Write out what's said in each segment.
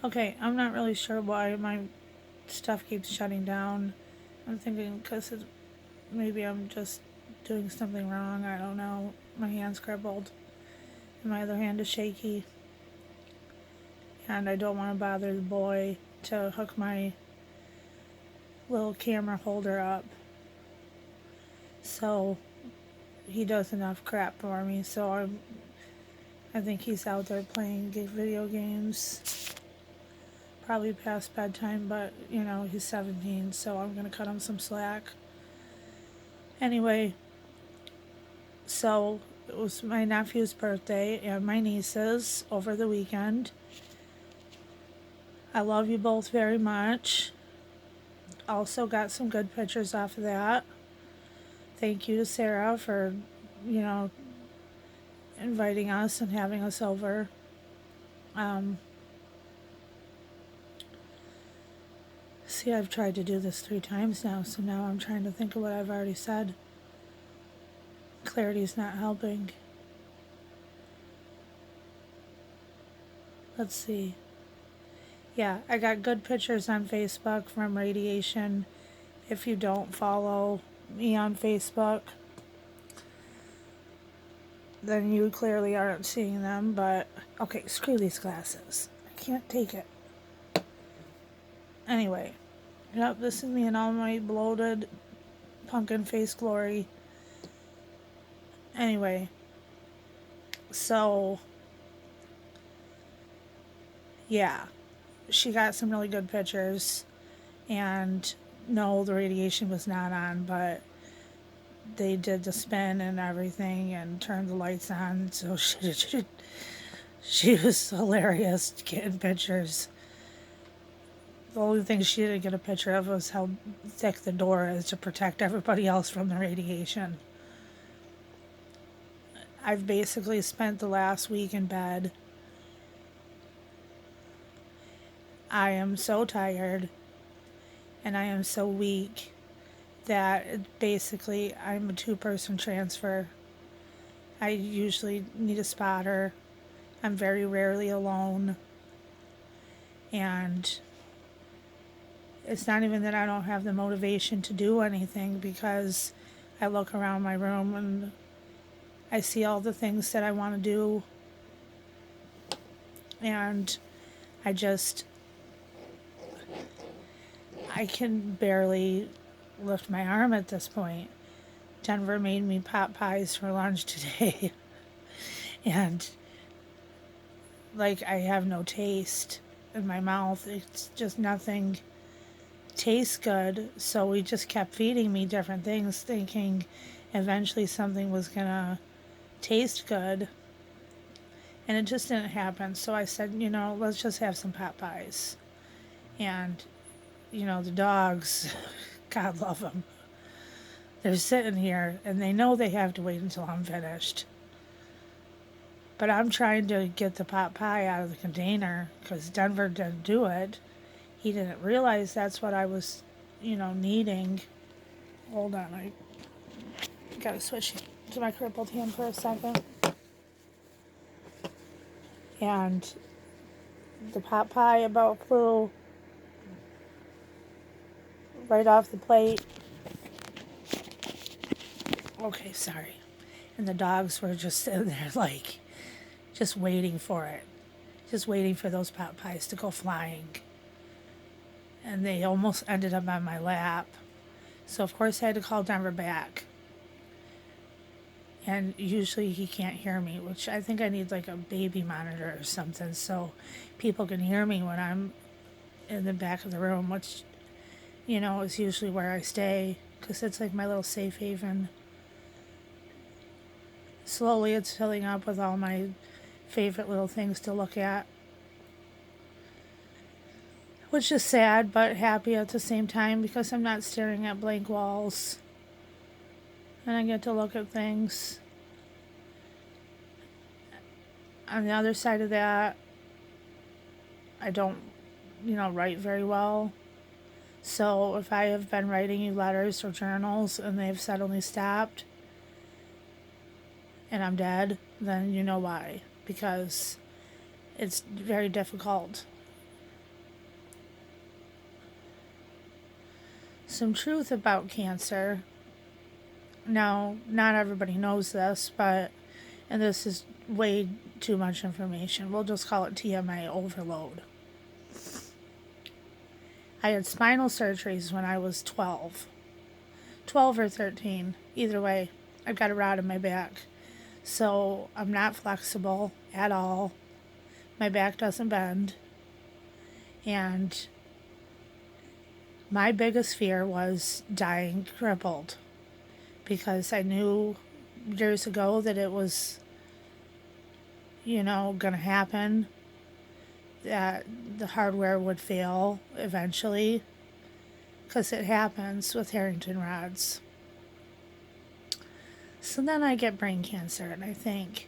Okay, I'm not really sure why my stuff keeps shutting down. I'm thinking because maybe I'm just doing something wrong. I don't know. My hand's crippled and my other hand is shaky. And I don't want to bother the boy to hook my little camera holder up. So he does enough crap for me. So I think he's out there playing video games. Probably past bedtime, but he's 17, so I'm gonna cut him some slack. Anyway, so it was my nephew's birthday and my niece's over the weekend. I love you both very much. Also got some good pictures off of that. Thank you to Sarah for, you know, inviting us and having us over. See, I've tried to do this 3 times now, so now I'm trying to think of what I've already said. Clarity's not helping. Let's see. Yeah, I got good pictures on Facebook from radiation. If you don't follow me on Facebook, then you clearly aren't seeing them, but okay, screw these glasses. I can't take it. Anyway, yep, this is me in all my bloated pumpkin face glory. Anyway, so yeah, she got some really good pictures, and no, the radiation was not on, but they did the spin and everything and turned the lights on, so she was hilarious getting pictures. The only thing she didn't get a picture of was how thick the door is to protect everybody else from the radiation. I've basically spent the last week in bed. I am so tired and I am so weak that basically I'm a 2-person transfer. I usually need a spotter. I'm very rarely alone. And it's not even that I don't have the motivation to do anything, because I look around my room and I see all the things that I want to do. And I can barely lift my arm at this point. Denver made me pot pies for lunch today. And like, I have no taste in my mouth. It's just nothing tastes good. So we just kept feeding me different things, thinking eventually something was gonna taste good. And it just didn't happen. So I said, let's just have some pot pies. And, the dogs, God love them, they're sitting here and they know they have to wait until I'm finished. But I'm trying to get the pot pie out of the container because Denver didn't do it. He didn't realize that's what I was, needing. Hold on, I gotta switch to my crippled hand for a second. And the pot pie about flew right off the plate. Okay, sorry. And the dogs were just sitting there like, just waiting for it. Just waiting for those pot pies to go flying. And they almost ended up on my lap. So of course I had to call Denver back. And usually he can't hear me, which I think I need like a baby monitor or something so people can hear me when I'm in the back of the room, which, is usually where I stay because it's like my little safe haven. Slowly it's filling up with all my favorite little things to look at, which is sad but happy at the same time because I'm not staring at blank walls and I get to look at things. On the other side of that, I don't, write very well. So if I have been writing you letters or journals and they've suddenly stopped and I'm dead, then you know why. Because it's very difficult Some truth about cancer. Now, not everybody knows this, and this is way too much information. We'll just call it TMI overload. I had spinal surgeries when I was 12 or 13. Either way, I've got a rod in my back. So I'm not flexible at all. My back doesn't bend. And my biggest fear was dying crippled, because I knew years ago that it was, going to happen, that the hardware would fail eventually, because it happens with Harrington rods. So then I get brain cancer, and I think,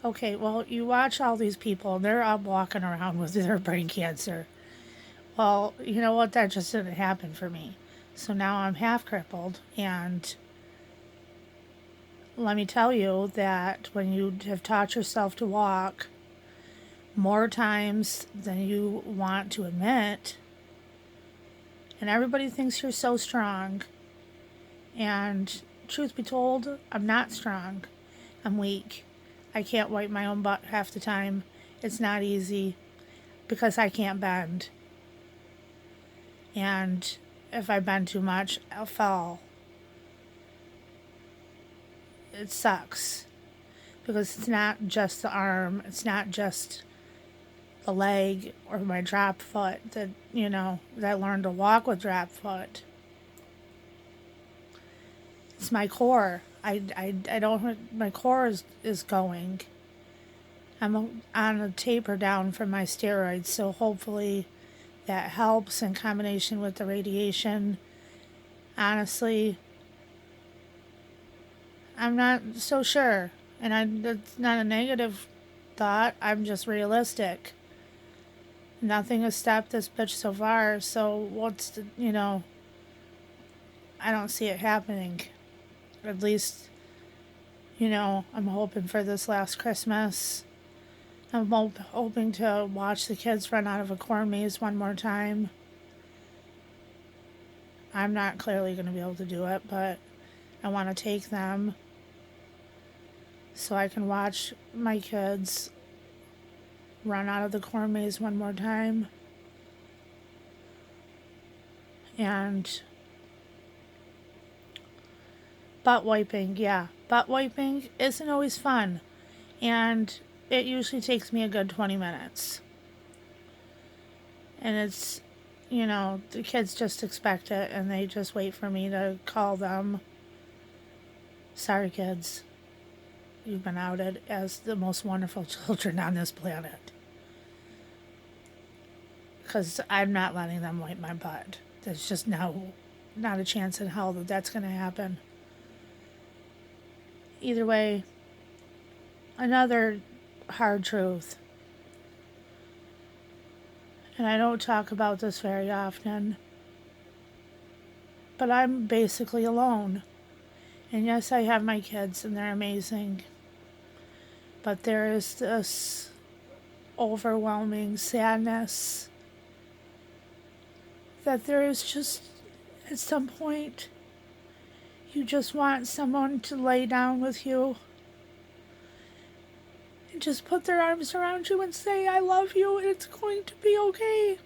okay, well, you watch all these people, they're up walking around with their brain cancer. Well, you know what? That just didn't happen for me. So now I'm half crippled, and let me tell you that when you have taught yourself to walk more times than you want to admit, and everybody thinks you're so strong, and truth be told, I'm not strong. I'm weak. I can't wipe my own butt half the time. It's not easy because I can't bend. And if I bend too much, I'll fall. It sucks because it's not just the arm, it's not just the leg or my drop foot that I learned to walk with drop foot. It's my core. I don't, my core is going. I'm on a taper down from my steroids, so hopefully that helps in combination with the radiation. Honestly, I'm not so sure. And it's not a negative thought, I'm just realistic. Nothing has stopped this bitch so far, so I don't see it happening. At least, I'm hoping for this last Christmas. I'm hoping to watch the kids run out of a corn maze one more time. I'm not clearly going to be able to do it, but I want to take them so I can watch my kids run out of the corn maze one more time. And butt wiping, yeah. Butt wiping isn't always fun. And it usually takes me a good 20 minutes. And it's, the kids just expect it and they just wait for me to call them. Sorry, kids. You've been outed as the most wonderful children on this planet. Because I'm not letting them wipe my butt. There's just not a chance in hell that that's going to happen. Either way, another hard truth. And I don't talk about this very often, but I'm basically alone. And yes, I have my kids and they're amazing. But there is this overwhelming sadness that there is just, at some point, you just want someone to lay down with you and just put their arms around you and say, I love you and it's going to be okay.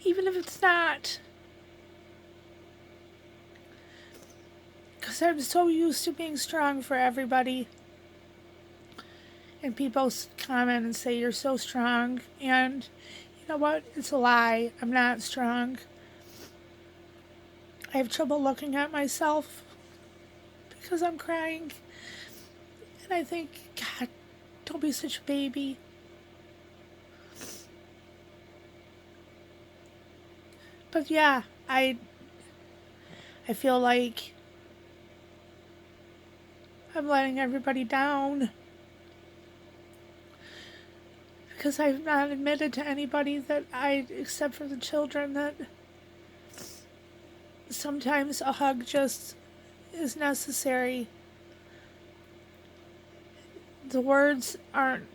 Even if it's not. Because I'm so used to being strong for everybody. And people comment and say, you're so strong. And you know what? It's a lie. I'm not strong. I have trouble looking at myself because I'm crying. And I think, God, don't be such a baby. But yeah, I feel like I'm letting everybody down. Because I've not admitted to anybody that except for the children, that sometimes a hug just is necessary. The words aren't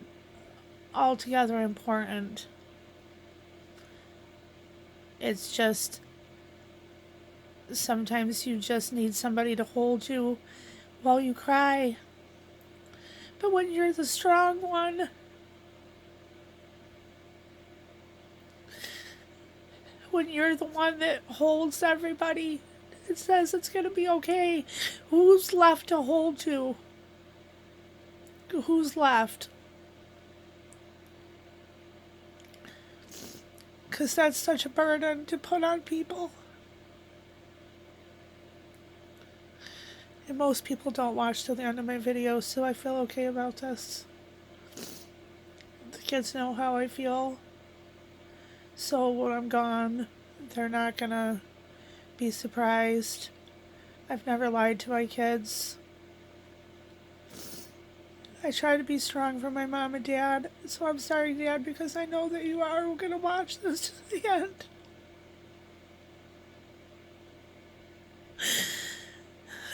altogether important. It's just sometimes you just need somebody to hold you while you cry. But when you're the strong one, when you're the one that holds everybody, it says it's going to be okay, who's left to hold to? Who's left? Because that's such a burden to put on people. And most people don't watch till the end of my videos, so I feel okay about this. The kids know how I feel. So when I'm gone, they're not gonna be surprised. I've never lied to my kids. I try to be strong for my mom and dad. So I'm sorry, Dad, because I know that you are gonna watch this to the end.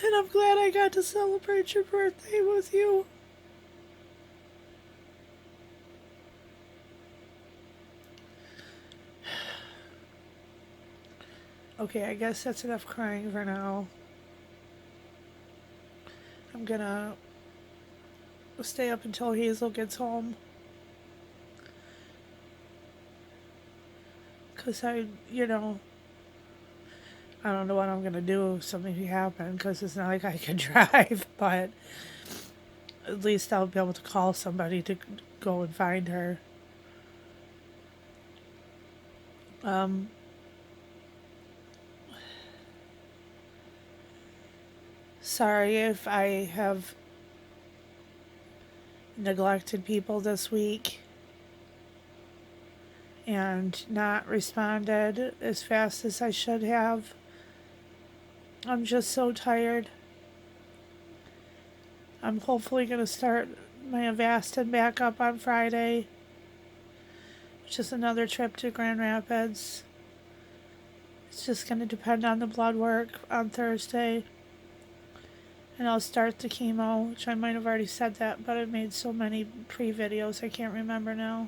And I'm glad I got to celebrate your birthday with you. Okay, I guess that's enough crying for now. I'm gonna stay up until Hazel gets home. Because I don't know what I'm gonna do if something happens, because it's not like I can drive, but at least I'll be able to call somebody to go and find her. Sorry if I have neglected people this week and not responded as fast as I should have. I'm just so tired. I'm hopefully going to start my Avastin back up on Friday, which is another trip to Grand Rapids. It's just going to depend on the blood work on Thursday. And I'll start the chemo, which I might have already said that, but I made so many pre-videos I can't remember now.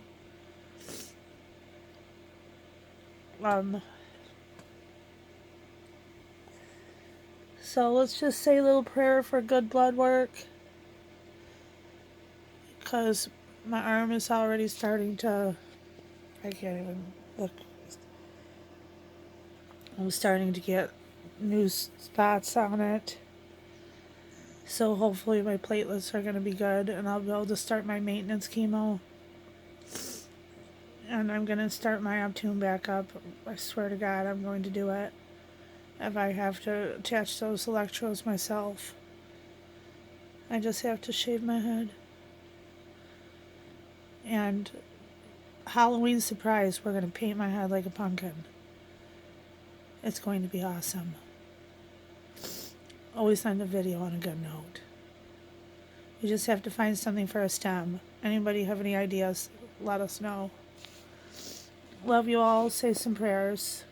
So let's just say a little prayer for good blood work, because my arm is already starting to, I can't even look. I'm starting to get new spots on it. So hopefully my platelets are going to be good and I'll be able to start my maintenance chemo. And I'm going to start my Optune back up. I swear to God I'm going to do it. If I have to attach those electrodes myself. I just have to shave my head. And Halloween surprise, we're going to paint my head like a pumpkin. It's going to be awesome. Always end the video on a good note. You just have to find something for a stem. Anybody have any ideas? Let us know. Love you all. Say some prayers.